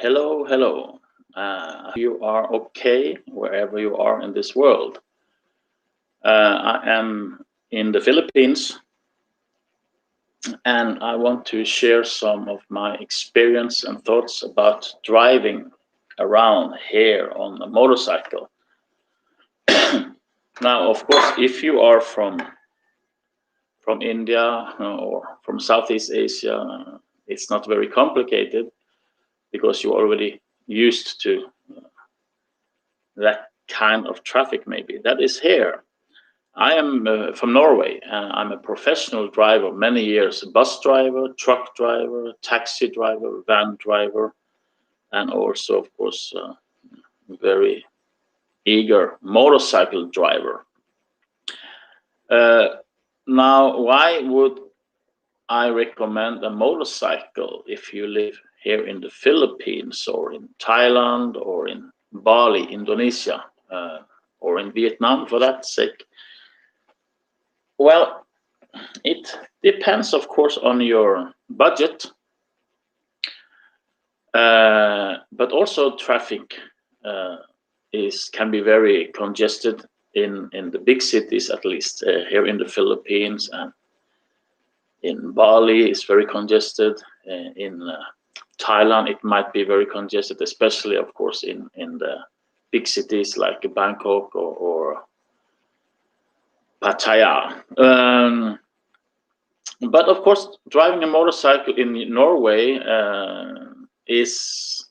Hello, hello. You are okay wherever you are in this world. I am in the Philippines and I want to share some of my experience and thoughts about driving around here on a motorcycle. Now, of course, if you are from India or from Southeast Asia, it's not very complicated because you're already used to that kind of traffic. Maybe that is here. I am from Norway. I'm a professional driver, many years, bus driver, truck driver, taxi driver, van driver, and also, of course, very eager motorcycle driver. Now, why would I recommend a motorcycle if you live here in the Philippines or in Thailand or in Bali, Indonesia, or in Vietnam for that sake? Well, it depends, of course, on your budget, but also traffic can be very congested in the big cities, at least here in the Philippines, and in Bali it's very congested. In Thailand it might be very congested, especially, of course, in the big cities like Bangkok or Pattaya. But of course, driving a motorcycle in Norway is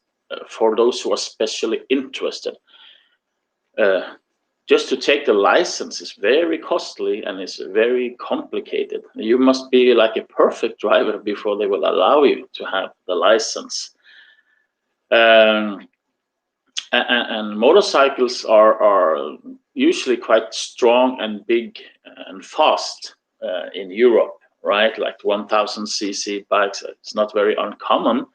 for those who are especially interested. Just to take the license is very costly and it's very complicated. You must be like a perfect driver before they will allow you to have the license. And motorcycles are usually quite strong and big and fast in Europe, right? Like 1000cc bikes, it's not very uncommon.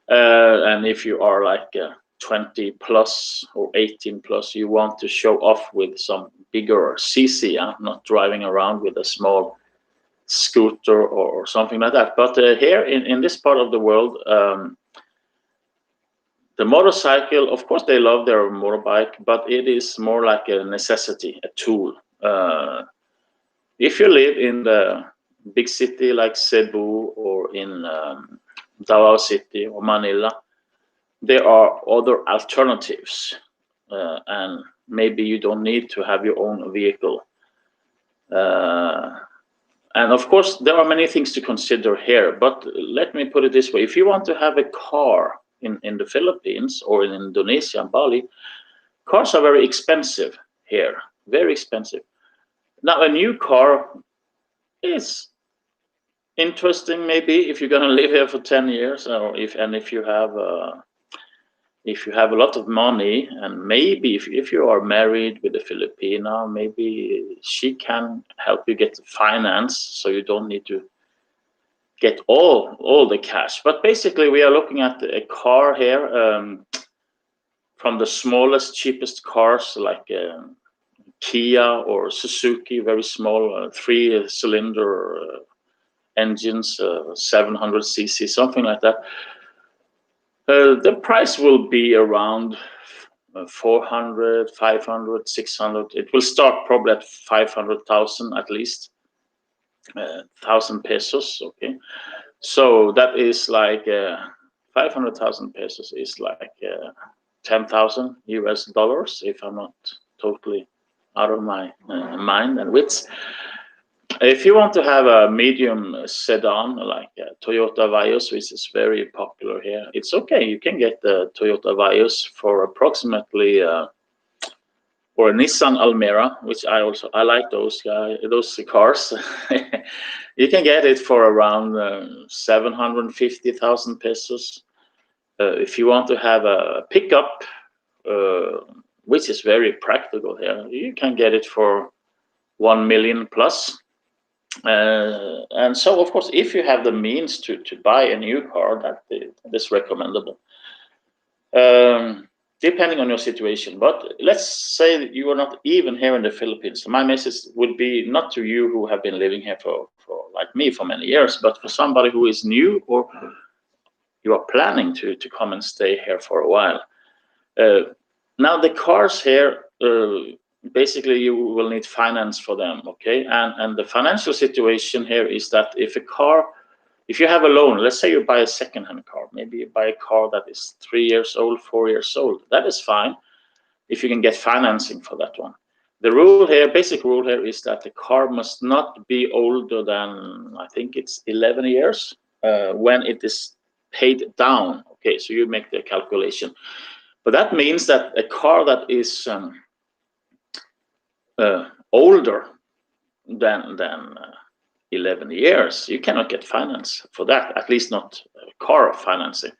And if you are like 20 plus or 18 plus, you want to show off with some bigger cc, not driving around with a small scooter or something like that. But here in this part of the world, the motorcycle, of course, they love their motorbike, but it is more like a necessity, a tool. If you live in the big city like Cebu or in Davao City or Manila, there are other alternatives, and maybe you don't need to have your own vehicle. And of course, there are many things to consider here, but let me put it this way. If you want to have a car in the Philippines or in Indonesia and Bali, cars are very expensive here, very expensive. Now, a new car is interesting maybe if you're going to live here for 10 years, or if you have a lot of money, and maybe if you are married with a Filipina, maybe she can help you get finance so you don't need to get all the cash. But basically we are looking at a car here, from the smallest, cheapest cars like Kia or Suzuki, very small 3-cylinder engines, 700cc, something like that. The price will be around 400, 500, 600. It will start probably at 500,000 at least, 1,000 pesos. Okay, so that is like 500,000 pesos is like $10,000 US, if I'm not totally out of my mind and wits. If you want to have a medium sedan like Toyota Vios, which is very popular here, it's okay. You can get the Toyota Vios for approximately, or a Nissan Almera, which I like those cars. You can get it for around 750,000 pesos. If you want to have a pickup, which is very practical here, you can get it for 1 million plus. And so, of course, if you have the means to buy a new car, that is recommendable, depending on your situation. But let's say that you are not even here in the Philippines. My message would be not to you who have been living here for like me for many years, but for somebody who is new, or you are planning to come and stay here for a while. Now the cars here, basically you will need finance for them, okay? And the financial situation here is that if you have a loan, let's say you buy a second-hand car, maybe you buy a car that is 3 years old, 4 years old, that is fine if you can get financing for that one. The rule here, basic rule here, is that the car must not be older than, I think it's 11 years when it is paid down. Okay, so you make the calculation. But that means that a car that is older than 11 years, you cannot get finance for that, at least not car financing.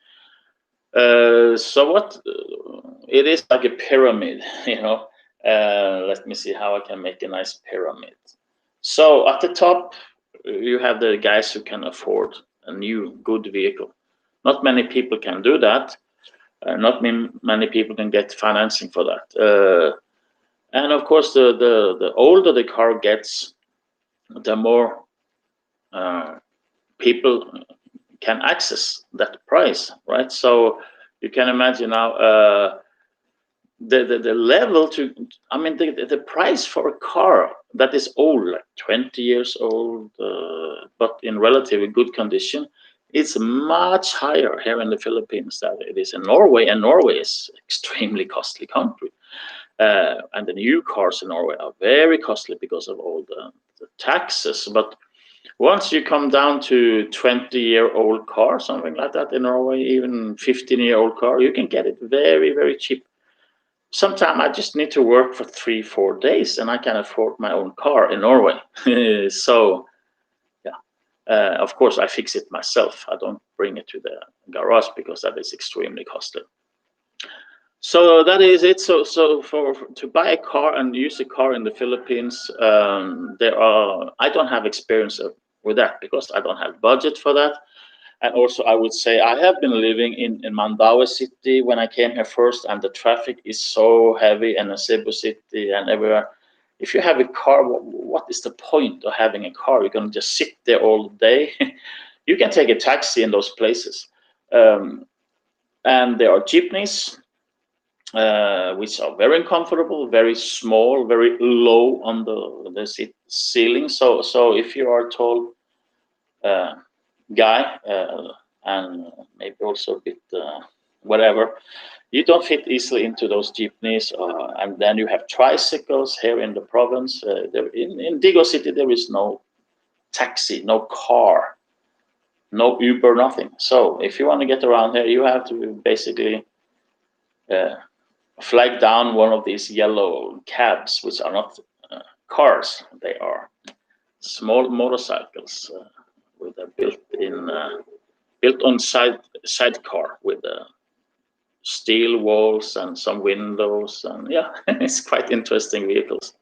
So what it is like a pyramid, you know. Let me see how I can make a nice pyramid. So at the top, you have the guys who can afford a new good vehicle. Not many people can do that. Not many people can get financing for that. And of course, the older the car gets, the more people can access that price, right? So you can imagine now the level to, I mean, the price for a car that is old, like 20 years old, but in relatively good condition, it's much higher here in the Philippines than it is in Norway, and Norway is an extremely costly country. And the new cars in Norway are very costly because of all the taxes. But once you come down to 20-year-old car, something like that in Norway, even 15-year-old car, you can get it very, very cheap. Sometimes I just need to work for 3-4 days and I can afford my own car in Norway. So, yeah, of course I fix it myself. I don't bring it to the garage because that is extremely costly. So that is it. So to buy a car and use a car in the Philippines, I don't have experience with that because I don't have budget for that. And also, I would say I have been living in Mandaue City when I came here first, and the traffic is so heavy, and in Cebu City and everywhere. If you have a car, what is the point of having a car? You're going to just sit there all day. You can take a taxi in those places. And there are jeepneys, which are very uncomfortable, very small, very low on the ceiling. So if you are a tall guy and maybe also a bit whatever, you don't fit easily into those jeepneys. And then you have tricycles here in the province. In Digo City, there is no taxi, no car, no Uber, nothing. So if you want to get around here, you have to basically flag down one of these yellow cabs, which are not cars. They are small motorcycles with a built on sidecar with steel walls and some windows, and yeah, it's quite interesting vehicles.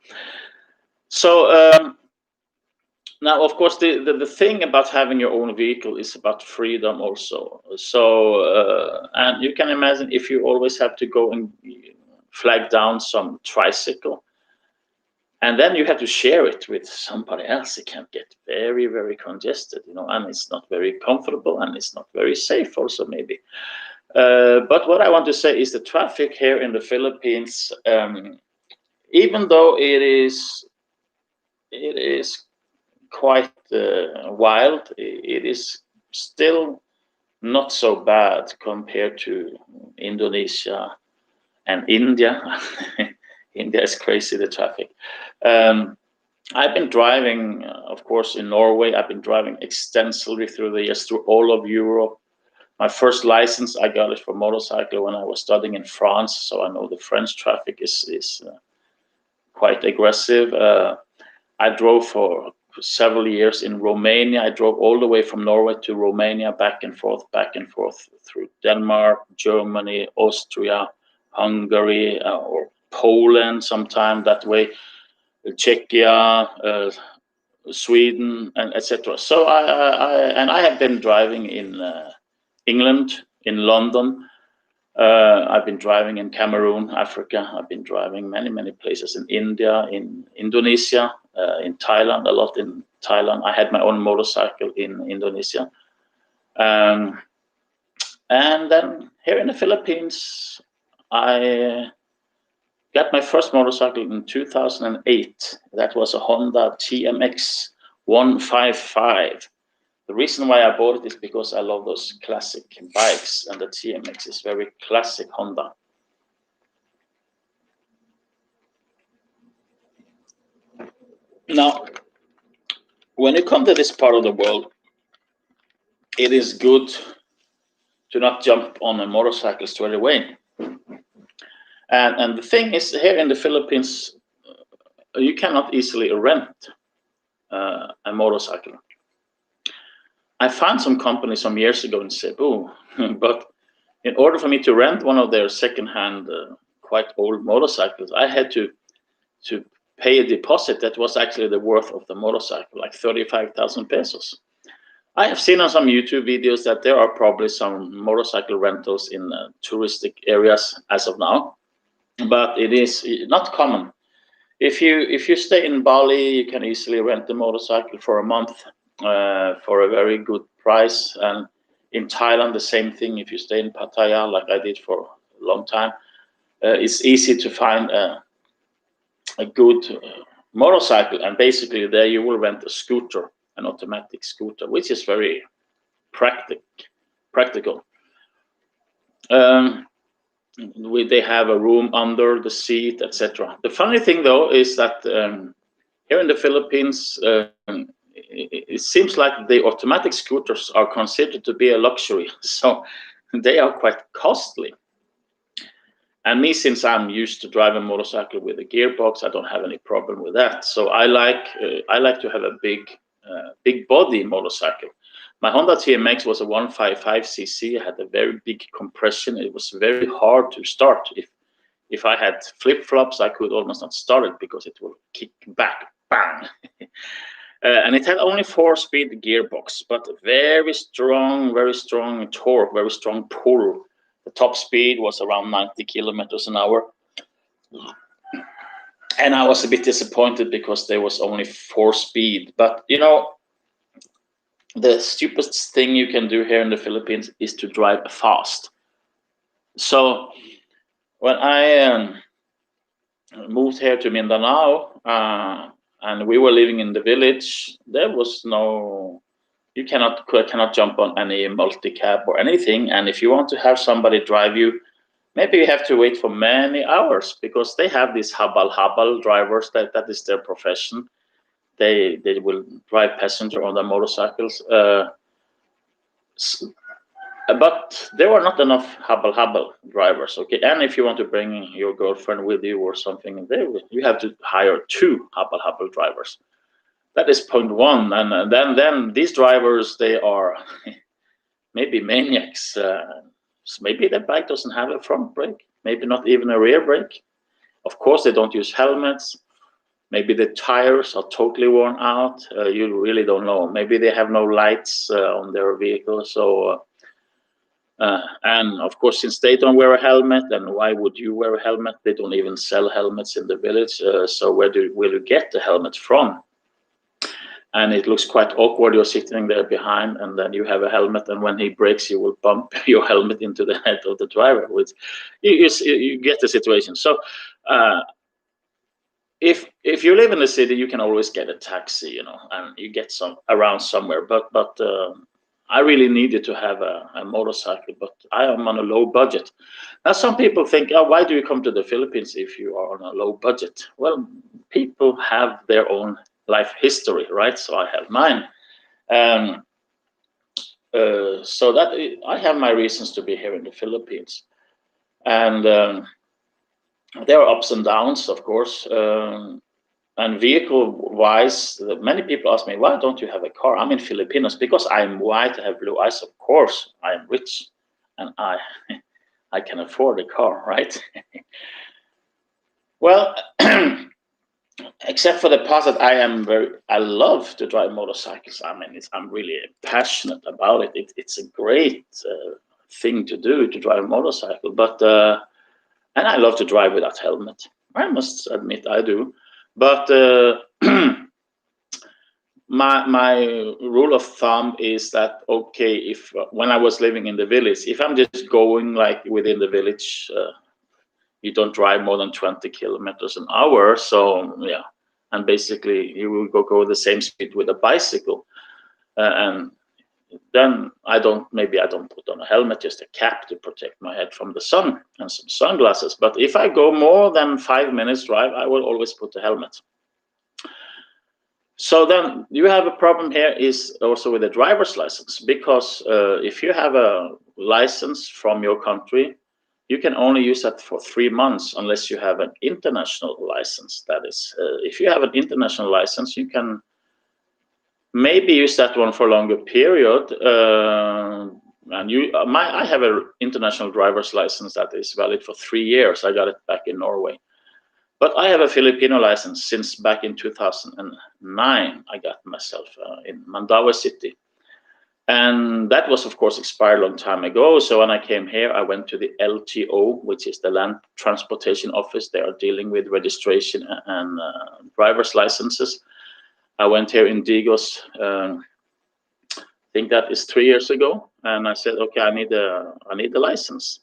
So now, of course, the thing about having your own vehicle is about freedom also. So and you can imagine if you always have to go and flag down some tricycle, and then you have to share it with somebody else, it can get very, very congested, you know, and it's not very comfortable and it's not very safe also maybe. But what I want to say is the traffic here in the Philippines, even though it is quite wild, it is still not so bad compared to Indonesia and India. India is crazy, the traffic. I've been driving, of course, in Norway. I've been driving extensively through the years, through all of Europe. My first license, I got it for motorcycle when I was studying in France, so I know the French traffic is quite aggressive. I drove for several years in Romania. I drove all the way from Norway to Romania, back and forth through Denmark, Germany, Austria, Hungary, or Poland sometime that way, Czechia, Sweden, and etc. So I have been driving in England, in London. I've been driving in Cameroon, Africa. I've been driving many places in India, in Indonesia, in Thailand, a lot in Thailand. I had my own motorcycle in Indonesia. And then here in the Philippines, I got my first motorcycle in 2008. That was a Honda TMX 155. The reason why I bought it is because I love those classic bikes, and the TMX is very classic Honda. Now, when you come to this part of the world, it is good to not jump on a motorcycle straight away. And the thing is, here in the Philippines, you cannot easily rent a motorcycle. I found some company some years ago in Cebu, but in order for me to rent one of their second-hand, quite old motorcycles, I had to pay a deposit that was actually the worth of the motorcycle, like 35,000 pesos. I have seen on some YouTube videos that there are probably some motorcycle rentals in touristic areas as of now, but it is not common. If you stay in Bali, you can easily rent a motorcycle for a month for a very good price. And in Thailand, the same thing. If you stay in Pattaya, like I did for a long time, it's easy to find a good motorcycle. And basically there you will rent a scooter, an automatic scooter, which is very practical. They have a room under the seat, etc. The funny thing, though, is that here in the Philippines, it seems like the automatic scooters are considered to be a luxury, so they are quite costly. And me, since I'm used to drive a motorcycle with a gearbox, I don't have any problem with that. So I like to have a big body motorcycle. My Honda TMX was a 155cc. It had a very big compression. It was very hard to start. If I had flip-flops, I could almost not start it because it will kick back, bang. And it had only 4-speed gearbox, but very strong torque, very strong pull. The top speed was around 90 kilometers an hour. And I was a bit disappointed because there was only 4-speed. But, you know, the stupidest thing you can do here in the Philippines is to drive fast. So when I moved here to Mindanao, and we were living in the village, there was no, you cannot jump on any multicab or anything. And if you want to have somebody drive you, maybe you have to wait for many hours, because they have these Hubble drivers, that is their profession. They will drive passenger on their motorcycles. But there were not enough Hubble drivers, okay? And if you want to bring your girlfriend with you or something, you have to hire 2 Hubble drivers. That is point one. And then these drivers, they are maybe maniacs. Maybe the bike doesn't have a front brake, maybe not even a rear brake. Of course, they don't use helmets. Maybe the tires are totally worn out. You really don't know. Maybe they have no lights on their vehicle. So, and of course, since they don't wear a helmet, then why would you wear a helmet? They don't even sell helmets in the village. So where will you get the helmet from? And it looks quite awkward. You're sitting there behind, and then you have a helmet, and when he brakes, you will bump your helmet into the head of the driver. Which you get the situation. So if you live in the city, you can always get a taxi, you know, and you get some around somewhere. But I really needed to have a motorcycle, but I am on a low budget. Now, some people think, oh, why do you come to the Philippines if you are on a low budget? Well, people have their own life history, right? So I have mine. So that I have my reasons to be here in the Philippines. And there are ups and downs, of course. And vehicle-wise, many people ask me, why don't you have a car? I'm in Filipinos because I'm white, I have blue eyes. Of course, I am rich, and I can afford a car, right? Well, except for the part that I love to drive motorcycles. I mean, I'm really passionate about it. It's a great thing to do, to drive a motorcycle. But and I love to drive without helmet. I must admit I do. But my rule of thumb is that, okay, if when I was living in the village, if I'm just going like within the village, you don't drive more than 20 kilometers an hour. So yeah, and basically you will go the same speed with a bicycle, and then maybe I don't put on a helmet, just a cap to protect my head from the sun and some sunglasses. But if I go more than 5 minutes drive, I will always put a helmet. So then you have a problem here is also with the driver's license, because if you have a license from your country, you can only use that for 3 months unless you have an international license. That is, if you have an international license, you can maybe use that one for a longer period. And I have an international driver's license that is valid for 3 years. I got it back in Norway. But I have a Filipino license since back in 2009. I got myself in Mandaue City. And that was, of course, expired a long time ago. So when I came here, I went to the LTO, which is the Land Transportation Office. They are dealing with registration and driver's licenses. I went here in Digos, I think that is 3 years ago. And I said, okay, I need a license.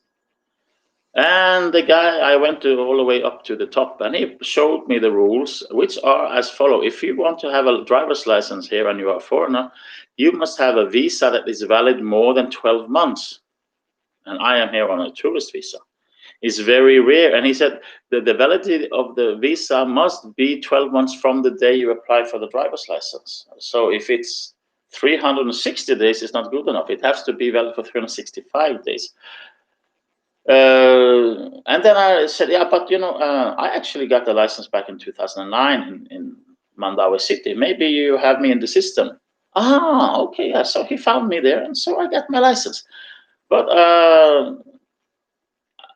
And the guy, I went all the way up to the top, and he showed me the rules, which are as follow. If you want to have a driver's license here and you are a foreigner, you must have a visa that is valid more than 12 months. And I am here on a tourist visa. It's very rare. And he said the validity of the visa must be 12 months from the day you apply for the driver's license. So if it's 360 days, it's not good enough. It has to be valid for 365 days. And then I said, yeah, but I actually got the license back in 2009 in Mandaue City. Maybe you have me in the system. Okay, yeah. So he found me there, and so I got my license. But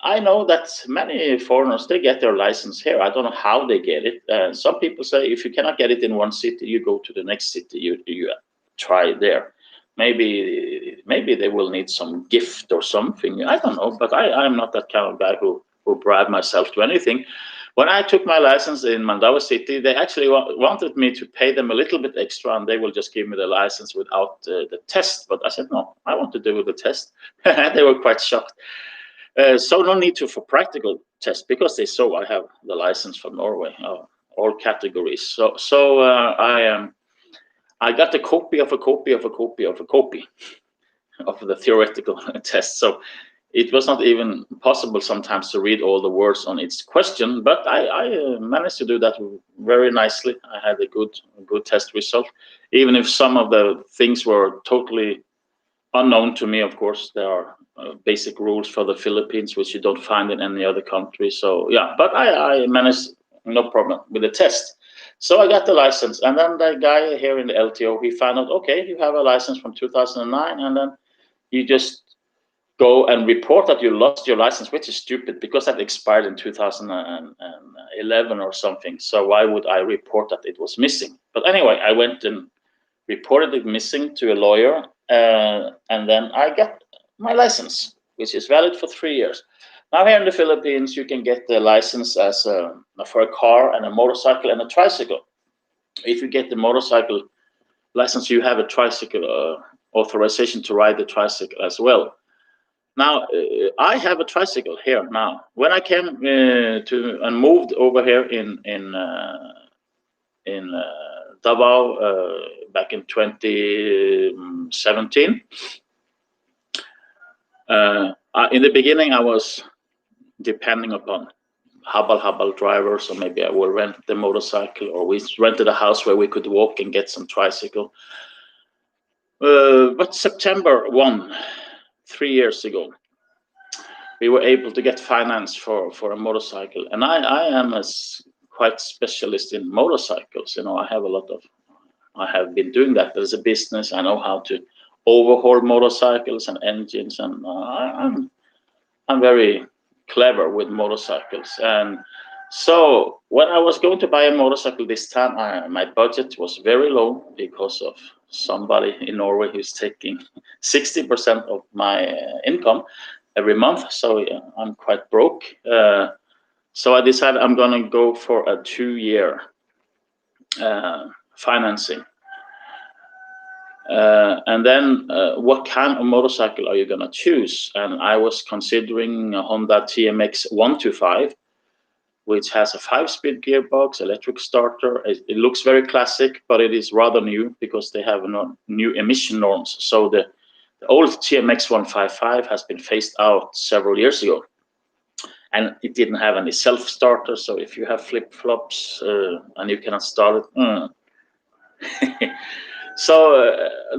I know that many foreigners, they get their license here. I don't know how they get it. Some people say if you cannot get it in one city, you go to the next city. You try it there. Maybe they will need some gift or something. I don't know, but I'm not that kind of guy who bribe myself to anything. When I took my license in Mandaue City, they actually wanted me to pay them a little bit extra, and they will just give me the license without the test. But I said, no, I want to do the test. They were quite shocked. So no need for practical test, because they saw I have the license from Norway, all categories. So I got a copy of a copy of a copy of a copy of the theoretical test. So it was not even possible sometimes to read all the words on its question, but I managed to do that very nicely. I had a good test result, even if some of the things were totally unknown to me. Of course, there are basic rules for the Philippines, which you don't find in any other country. So yeah, but I managed no problem with the test. So I got the license, and then the guy here in the LTO, he found out, okay, you have a license from 2009, and then you just go and report that you lost your license, which is stupid, because that expired in 2011 or something. So why would I report that it was missing? But anyway, I went and reported it missing to a lawyer, and then I got my license, which is valid for 3 years. Now here in the Philippines, you can get the license as for a car and a motorcycle and a tricycle. If you get the motorcycle license, you have a tricycle authorization to ride the tricycle as well. Now I have a tricycle here now. When I came and moved over here in Davao back in 2017. In the beginning, I was depending upon Hubble drivers, or maybe I will rent the motorcycle, or we rented a house where we could walk and get some tricycle. But September 1, 3 years ago, we were able to get finance for a motorcycle, and I am quite specialist in motorcycles. I have been doing that as a business. I know how to overhaul motorcycles and engines, and I'm very clever with motorcycles. And so when I was going to buy a motorcycle this time, my budget was very low, because of somebody in Norway who's taking 60% of my income every month. So yeah, I'm quite broke. So I decided I'm going to go for a 2-year financing. And then what kind of motorcycle are you going to choose? And I was considering a Honda TMX 125, which has a 5-speed gearbox, electric starter. It looks very classic, but it is rather new because they have new emission norms. So the old TMX 155 has been phased out several years ago, and it didn't have any self-starter. So if you have flip-flops and you cannot start it, so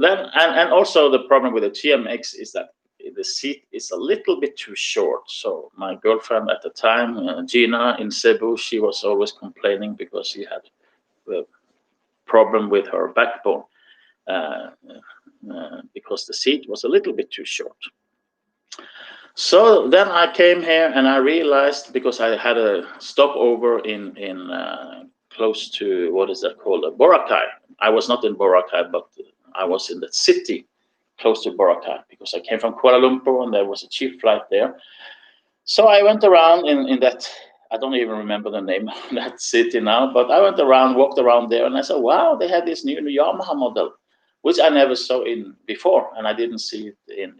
then, and also the problem with the TMX is that the seat is a little bit too short. So my girlfriend at the time, Gina in Cebu, she was always complaining because she had a problem with her backbone because the seat was a little bit too short. So then I came here and I realized, because I had a stopover in close to, what is that called, Boracay. I was not in Boracay, but I was in the city close to Boracay because I came from Kuala Lumpur and there was a cheap flight there. So I went around in that, I don't even remember the name of that city now, but I went around, walked around there, and I said, wow, they had this new Yamaha model, which I never saw in before, and I didn't see it in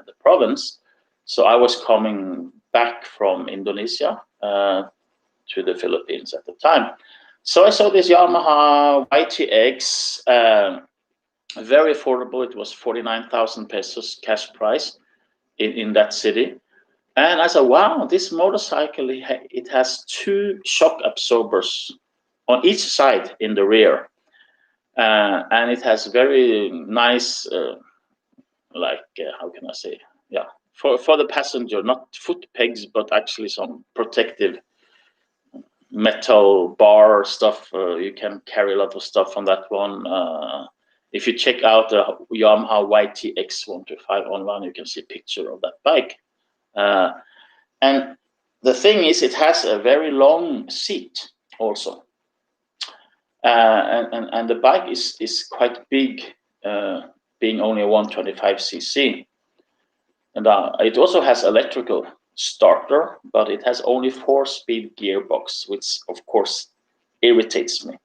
the province. So I was coming back from Indonesia to the Philippines at the time. So I saw this Yamaha YTX, very affordable. It was 49,000 pesos cash price in that city. And I said, wow, this motorcycle, it has 2 shock absorbers on each side in the rear. And it has very nice, how can I say? Yeah, for the passenger, not foot pegs, but actually some protective metal bar stuff. You can carry a lot of stuff on that one. If you check out the Yamaha YTX 125 online, you can see a picture of that bike. And the thing is, it has a very long seat also. And the bike is quite big, being only a 125cc. And it also has electrical starter, but it has only 4-speed gearbox, which of course irritates me.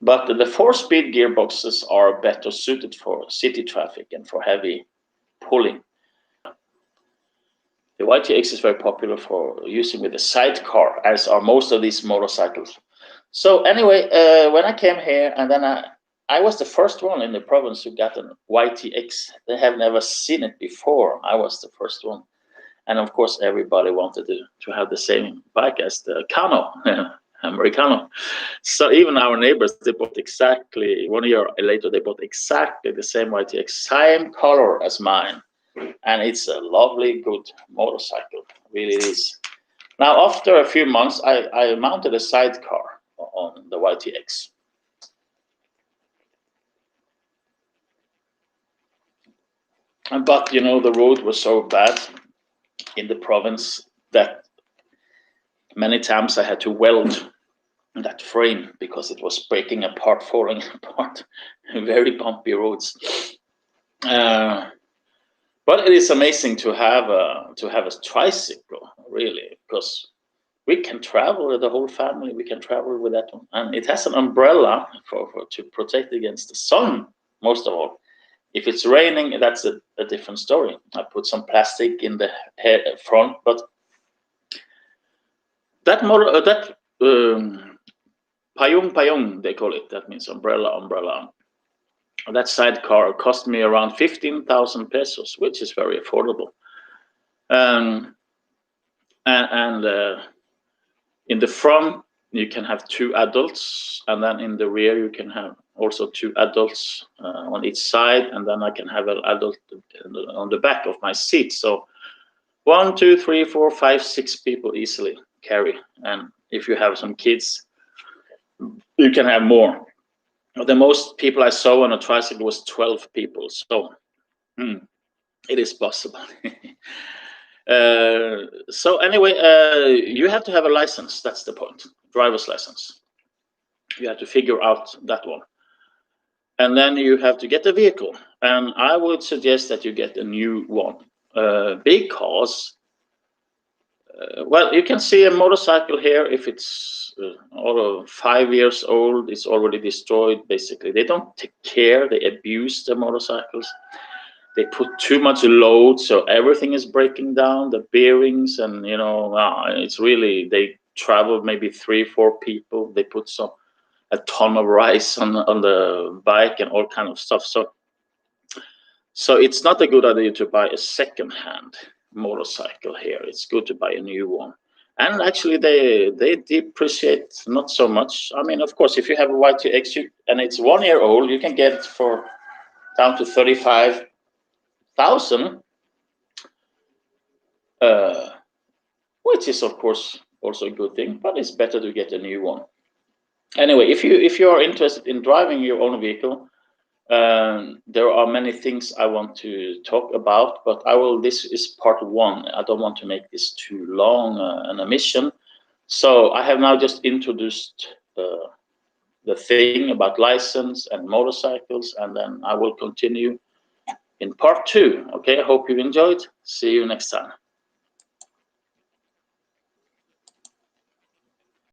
But the 4-speed gearboxes are better suited for city traffic and for heavy pulling. The YTX is very popular for using with a sidecar, as are most of these motorcycles. So anyway, when I came here, and then I was the first one in the province who got a YTX. They have never seen it before. I was the first one. And of course, everybody wanted to have the same bike as the Kano, Americano. So even our neighbors, they bought exactly, 1 year later, they bought exactly the same YTX, same color as mine. And it's a lovely, good motorcycle, really it is. Now, after a few months, I mounted a sidecar on the YTX. But, you know, the road was so bad in the province that many times I had to weld that frame because it was breaking apart, falling apart. Very bumpy roads. But it is amazing to have a tricycle, really, because we can travel with the whole family. We can travel with that one, and it has an umbrella to protect against the sun. Most of all, if it's raining, that's a different story. I put some plastic in the front, but that payung they call it. That means umbrella. That sidecar cost me around 15,000 pesos, which is very affordable. And in the front you can have 2 adults, and then in the rear you can have also 2 adults on each side, and then I can have an adult on the back of my seat. So 1, 2, 3, 4, 5, 6 people easily carry. And if you have some kids, you can have more. The most people I saw on a tricycle was 12 people. So it is possible. So anyway, you have to have a license. That's the point. Driver's license. You have to figure out that one. And then you have to get a vehicle. And I would suggest that you get a new one. Because, well, you can see a motorcycle here if it's all of 5 years old, it's already destroyed. Basically, they don't take care. They abuse the motorcycles. They put too much load, so everything is breaking down. The bearings, and it's really, they travel maybe 3-4 people. They put a ton of rice on the bike and all kind of stuff. So it's not a good idea to buy a second-hand motorcycle here. It's good to buy a new one. And actually, they depreciate not so much. I mean, of course, if you have a Y2X and it's 1 year old, you can get it for down to 35,000, which is of course also a good thing. But it's better to get a new one. Anyway, if you are interested in driving your own vehicle, there are many things I want to talk about, but this is part 1. I don't want to make this too long an emission. So I have now just introduced the thing about license and motorcycles, and then I will continue in part 2. Okay, I hope you enjoyed. See you next time.